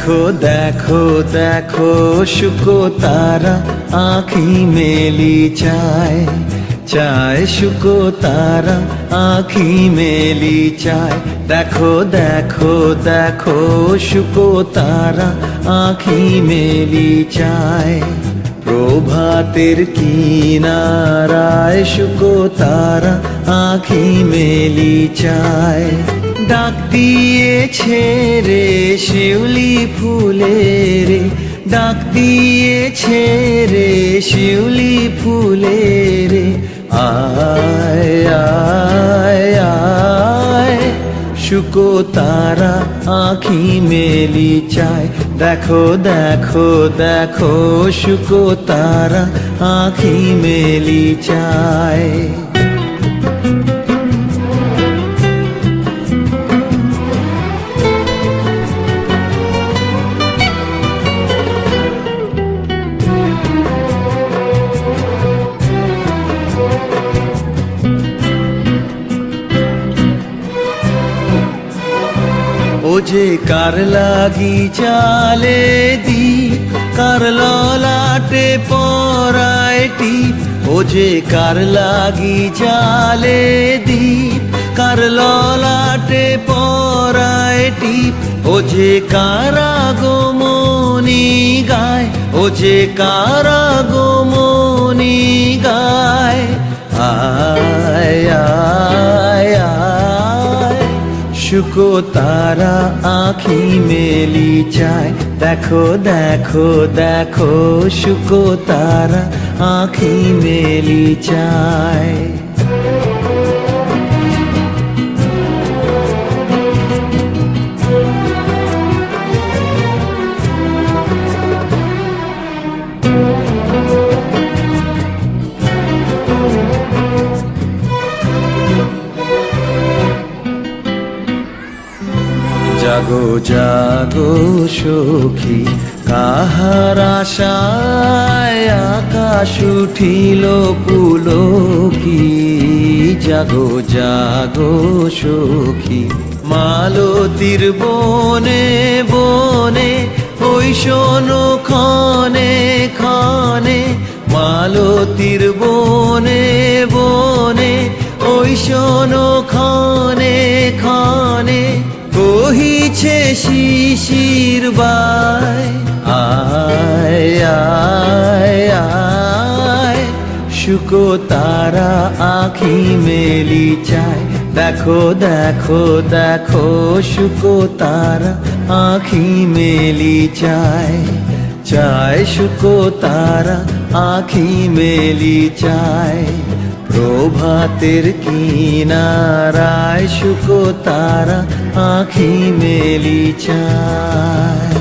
দেখো দেখো দেখো শুকো তারা আঁখি মেলি চায় চায় শুকো তারা আঁখি মেলি চায় দেখো দেখো দেখো শুকো তারা আঁখি মেলি চায় প্রভাতের কিনারায় শুকো তারা আঁখি মেলি চায় ডাক দিয়েছে রে শিউলি ফুলে রে ডাক দিয়েছে রে শিউলি ফুলে রে আয় আয় আয় শুকো তারা আঁখি মেলি চায় দেখো দেখো দেখো শুকো তারা আঁখি মেলি চায় ও যে কার লাগি চালে দি কার ললাটে পরাইটি ও যে কার লাগি চালে দি কার ললাটে পরাইটি ও যে কারা গোমনি গায় ও যে কারা গোমনি গায় আয় আয় আয় শুকো তারা আঁখি মেলি চায় দেখো দেখো দেখো শুকো তারা আঁখি মেলি চায় জাগো জাগো সখী কাহার আশায় আকাশ উঠিল পুলকি জাগো জাগো সখী মালতীর বনে বনে ওই শোনো ক্ষণে ক্ষণে মালতীর বনে বনে ওই শোনো ক্ষণে ক্ষণে কহিছে শিশির বাই আয় আয় আয় শুকো তারা আঁখি মেলি চায় দেখো দেখো দেখো শুকো তারা আঁখি মেলি চায় চায় শুকো তারা আঁখি মেলি চায় প্রভাতের কিনারায় শুকো তারা আঁখি মেলি চায়।